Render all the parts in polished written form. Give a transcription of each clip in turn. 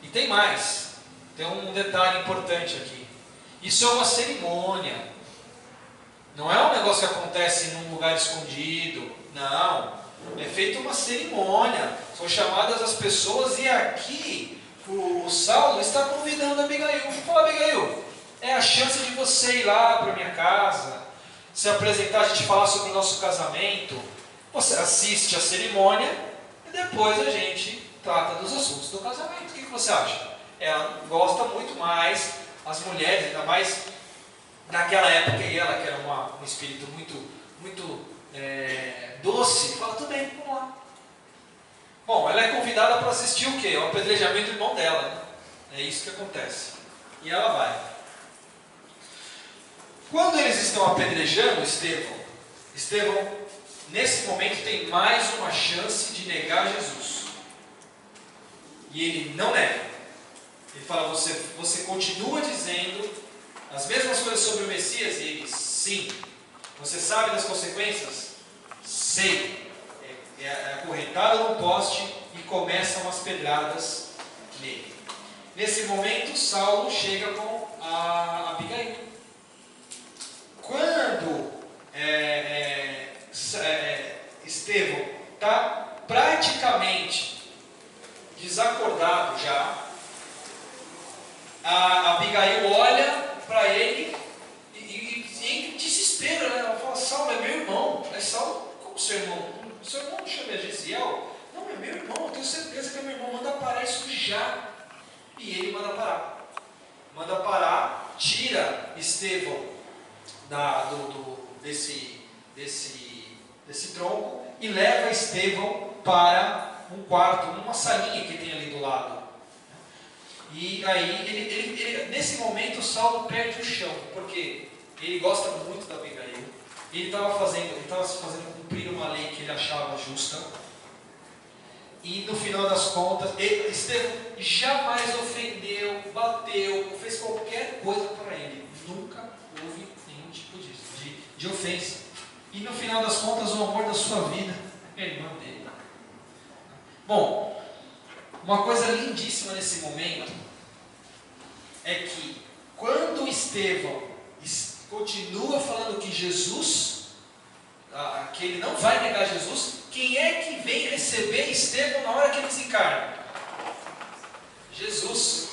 E tem mais, tem um detalhe importante aqui. Isso é uma cerimônia. Não é um negócio que acontece num lugar escondido. Não. É feita uma cerimônia. São chamadas as pessoas e aqui o Saulo está convidando a Abigail. Fala, Abigail, é a chance de você ir lá para minha casa, se apresentar, a gente falar sobre o nosso casamento. Você assiste a cerimônia e depois a gente trata dos assuntos do casamento. O que você acha? Ela gosta muito mais, as mulheres, ainda mais naquela época, e ela que era um espírito muito doce, fala, tudo bem, vamos lá. Bom, ela é convidada para assistir o quê? O apedrejamento do irmão dela, né? É isso que acontece. E ela vai. Quando eles estão apedrejando Estevão, nesse momento tem mais uma chance de negar Jesus. E ele não nega. Ele fala, você continua dizendo as mesmas coisas sobre o Messias? E ele, sim. Você sabe das consequências? Sei. É acorrentado no poste e começam as pedradas nele. Nesse momento, Saulo chega com a Abigail. Quando Estevão está praticamente desacordado já, a Abigail olha para ele e em desespero, né? Ela fala, Saulo é meu irmão. Aí Saulo, como seu irmão? Seu irmão não chama Gesiel? Não, é meu irmão, eu tenho certeza que é meu irmão. Manda parar isso já. E ele manda parar. Manda parar, tira Estevão desse tronco e leva Estevão para um quarto, uma salinha que tem ali do lado. E aí, nesse momento, Saulo perde o chão, porque ele gosta muito da Abigail. Ele estava se fazendo cumprir uma lei que ele achava justa. E no final das contas, Estevão jamais ofendeu, bateu, ou fez qualquer coisa para ele. Nunca houve nenhum tipo de ofensa. E no final das contas, o amor da sua vida é a irmã dele. Bom, uma coisa lindíssima nesse momento é que quando Estevão continua falando que Jesus, que ele não vai negar Jesus, quem é que vem receber Estevão na hora que ele desencarna? Jesus.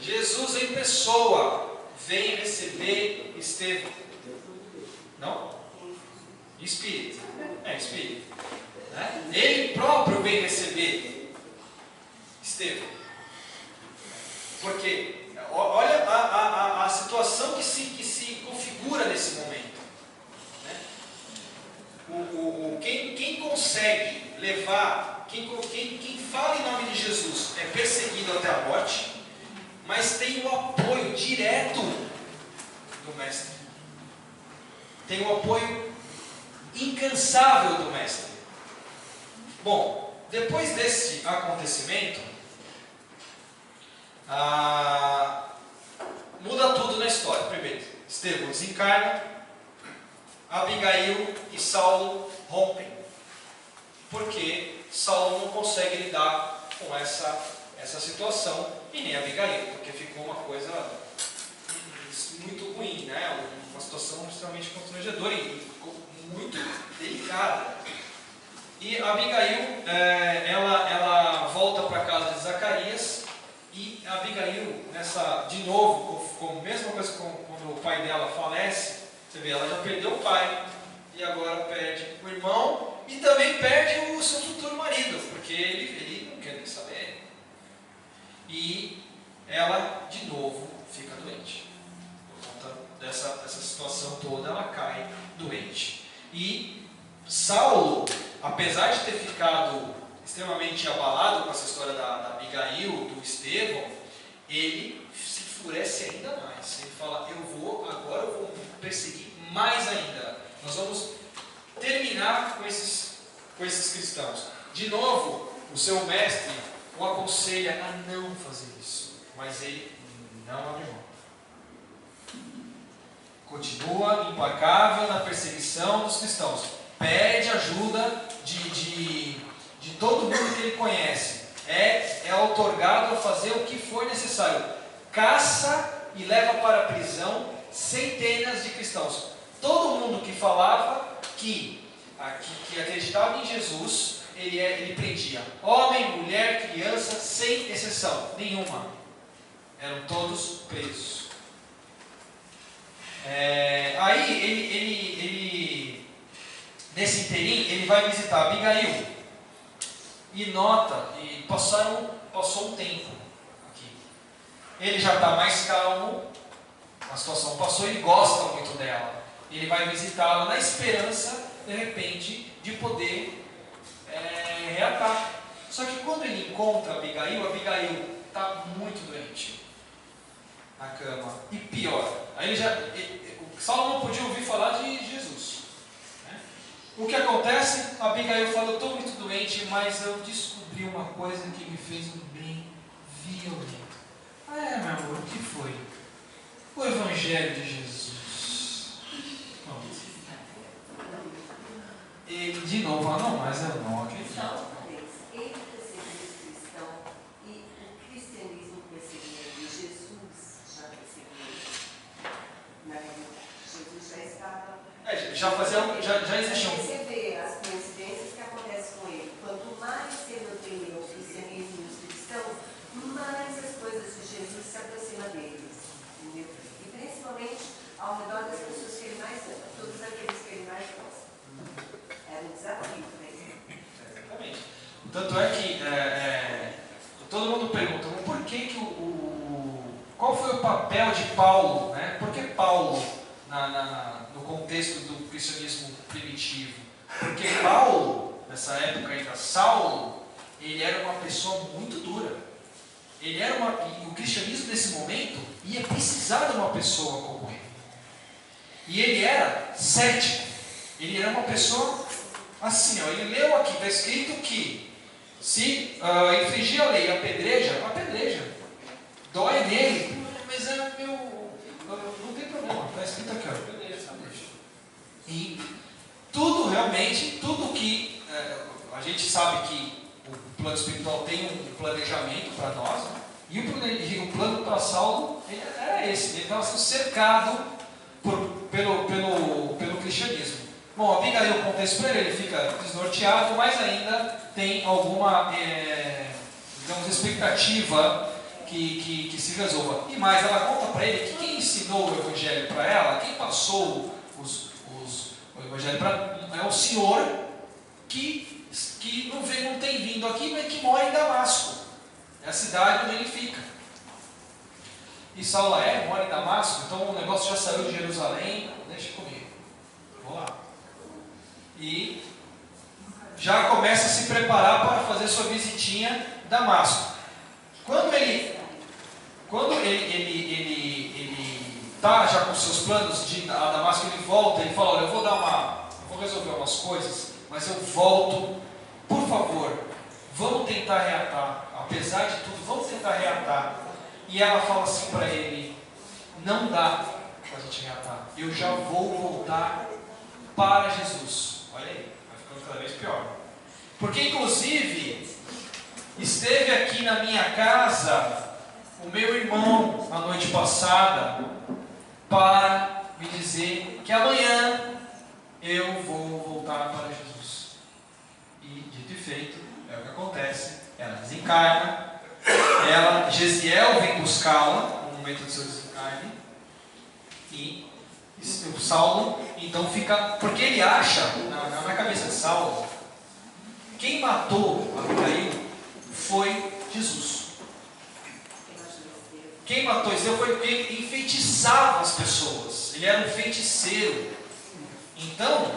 Jesus em pessoa vem receber Estevão. Não? Espírito. Espírito. Né? Ele próprio vem receber Estevão. Porque olha a situação que se configura nesse momento. Né? Quem consegue levar, quem fala em nome de Jesus é perseguido até a morte, mas tem o apoio direto do Mestre. Tem o apoio incansável do Mestre. Bom, depois desse acontecimento, muda tudo na história. Primeiro, Estevão desencarna, Abigail e Saulo rompem, porque Saulo não consegue lidar com essa situação, e nem Abigail, porque ficou uma coisa muito ruim, né? Uma situação extremamente constrangedora e ficou muito delicada. E Abigail, ela volta para a casa de Zacarias. E a Abigail, de novo, com a mesma coisa quando o pai dela falece, você vê, ela já perdeu o pai, e agora perde o irmão, e também perde o seu futuro marido, porque ele não quer nem saber. E ela, de novo, fica doente. Por conta dessa situação toda, ela cai doente. E Saulo, apesar de ter ficado extremamente abalado com essa história da Abigail, do Estevão, ele se enfurece ainda mais. Ele fala, agora eu vou perseguir mais ainda. Nós vamos terminar com esses cristãos. De novo, o seu mestre o aconselha a não fazer isso, mas ele não abre mão. Continua implacável na perseguição dos cristãos. Pede ajuda de todo mundo que ele conhece. é outorgado a fazer o que for necessário. Caça e leva para a prisão centenas de cristãos. Todo mundo que falava que acreditava em Jesus, ele prendia. Homem, mulher, criança, sem exceção nenhuma. Eram todos presos. Aí ele nesse interim, ele vai visitar Abigail. E nota, passou um tempo aqui. Ele já está mais calmo, a situação passou, ele gosta muito dela. Ele vai visitá-la na esperança, de repente, de poder reatar. Só que quando ele encontra Abigail está muito doente na cama. E pior, Saulo não podia ouvir falar de Jesus. Né? O que acontece? Abigail fala: eu estou muito doente, mas eu descobri uma coisa que me fez um bem violento. Meu amor, o que foi? O Evangelho de Jesus. Ele de novo fala: não, mas eu não acredito. Ele perseguia o cristão e o cristianismo perseguia ele. Jesus já perseguia. Na realidade, Jesus já estava. Já existiam. Você vê as coincidências que acontecem com ele. Quanto mais ele odeia o cristianismo e os cristãos, mais as coisas de Jesus se aproximam deles. Entendeu? E principalmente ao redor das pessoas que ele mais ama, todos aqueles que ele mais gosta. Era um desafio para ele. Exatamente. Tanto é que todo mundo pergunta, por que qual foi o papel de Paulo, né? Por que Paulo no contexto do cristianismo primitivo? Porque Paulo, nessa época ainda, Saulo, ele era uma pessoa muito dura. E o cristianismo nesse momento ia precisar de uma pessoa como ele. E ele era cético. Ele era uma pessoa assim, ele leu aqui, está escrito que se infringir a lei, apedreja. Dói nele, mas não tem problema, está escrito aqui, apedreja. E tudo que a gente sabe que o plano espiritual tem um planejamento para nós, né? E o plano para Saulo era esse, ele estava sendo cercado pelo cristianismo. Bom, Abigail conta isso para ele fica desnorteado, mas ainda tem alguma expectativa que se resolva. E mais, ela conta para ele que quem ensinou o Evangelho para ela, quem passou o Evangelho para ela, é o Senhor que não tem vindo aqui, mas que mora em Damasco. É a cidade onde ele fica. E Saulo mora em Damasco, então o negócio já saiu de Jerusalém, deixa comigo. Vou lá. E já começa a se preparar para fazer sua visitinha em Damasco. Quando ele está já com seus planos de ir a Damasco, ele volta, ele fala: olha, eu vou resolver umas coisas, mas eu volto, por favor, vamos tentar reatar, apesar de tudo, vamos tentar reatar. E ela fala assim para ele: não dá para a gente reatar, eu já vou voltar para Jesus. Olha aí, vai ficando cada vez pior. Porque inclusive esteve aqui na minha casa o meu irmão na noite passada para me dizer que amanhã eu vou voltar para Jesus. E dito e feito, é o que acontece. Ela desencarna, Gesiel vem buscá-la no momento do seu desencarne, e o Saulo então fica, porque ele acha, na cabeça de Saulo, quem matou Abigail foi Jesus. Quem matou Eliseu foi porque ele enfeitiçava as pessoas. Ele era um feiticeiro. Então,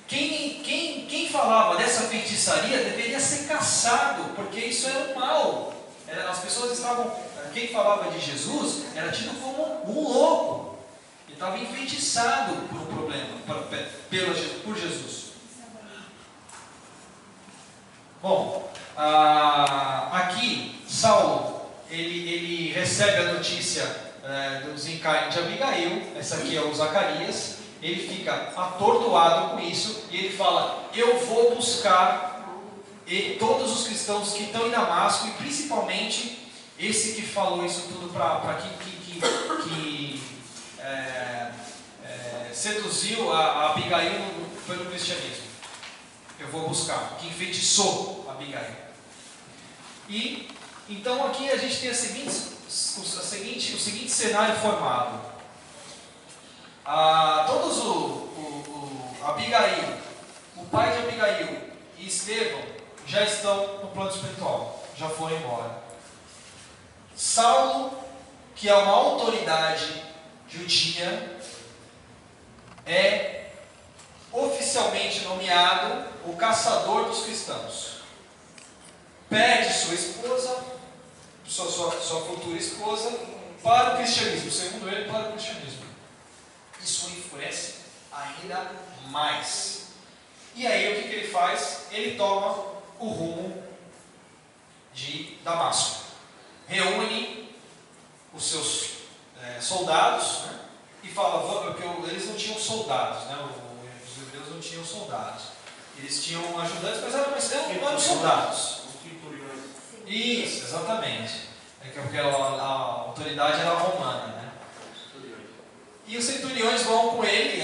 quem falava dessa feitiçaria deveria ser caçado, porque isso era um mal. As pessoas estavam... Quem falava de Jesus era tido como um louco. Ele estava enfeitiçado por um problema, por Jesus. Bom, aqui Saulo ele recebe a notícia do desencarne de Abigail. Essa aqui é o Zacarias. Ele fica atordoado com isso e ele fala: eu vou buscar e todos os cristãos que estão em Damasco, e principalmente esse que falou isso tudo para que seduziu a Abigail pelo cristianismo. Eu vou buscar, que enfeitiçou a Abigail. E então aqui a gente tem o seguinte cenário formado. Abigail, o pai de Abigail e Estevão já estão no plano espiritual, já foram embora. Saulo, que é uma autoridade judia, é oficialmente nomeado o caçador dos cristãos. Perde sua esposa, sua futura esposa, para o cristianismo, segundo ele, para o cristianismo. Isso enfurece ainda mais. E aí o que ele faz? Ele toma o rumo de Damasco. Reúne os seus soldados, né? E fala, porque eles não tinham soldados, né? Os hebreus não tinham soldados. Eles tinham ajudantes, mas não eram soldados. Isso, exatamente. Porque a autoridade era romana, né? E os centuriões vão com ele,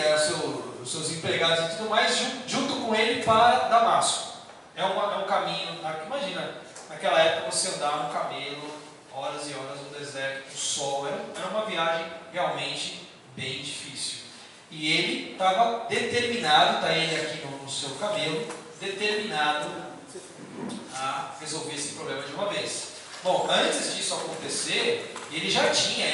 os seus empregados e tudo mais, junto com ele para Damasco. É um caminho, imagina, naquela época você andar um camelo, horas e horas no deserto, no sol, era uma viagem realmente bem difícil. E ele estava determinado, está ele aqui no seu camelo, determinado a resolver esse problema de uma vez. Bom, antes disso acontecer, ele já tinha,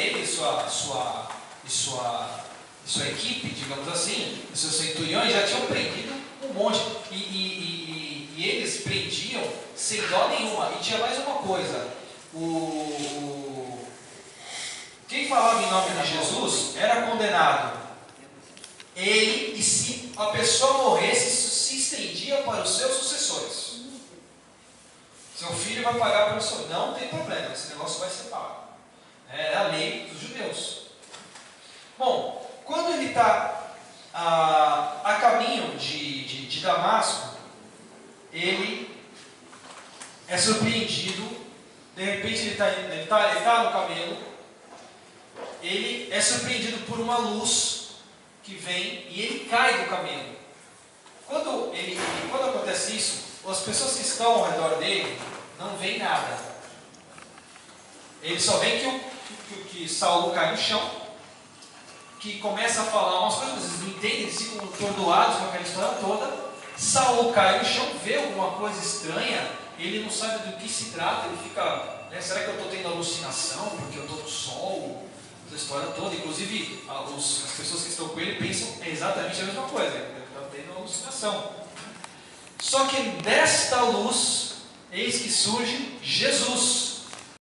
sua equipe, digamos assim, os seus centuriões já tinham prendido um monte, e eles prendiam sem dó nenhuma. E tinha mais uma coisa, quem falava em nome de Jesus era condenado. Ele, e se a pessoa morresse, isso se estendia para os seus sucessores. Seu filho vai pagar pelo seu... Não tem problema, esse negócio vai ser pago. É a lei dos judeus. Bom, quando ele está a caminho de Damasco, ele é surpreendido. De repente ele está no camelo. Ele é surpreendido por uma luz que vem e ele cai do camelo. Quando acontece isso, as pessoas que estão ao redor dele não veem nada. Ele só vê que Saulo cai no chão, que começa a falar umas coisas, eles não entendem, eles ficam atordoados com aquela história toda. Saulo cai no chão, vê alguma coisa estranha, ele não sabe do que se trata, ele fica, será que eu estou tendo alucinação porque eu estou no sol? Essa história toda, inclusive as pessoas que estão com ele pensam exatamente a mesma coisa, ele está tendo alucinação. Só que desta luz, eis que surge Jesus.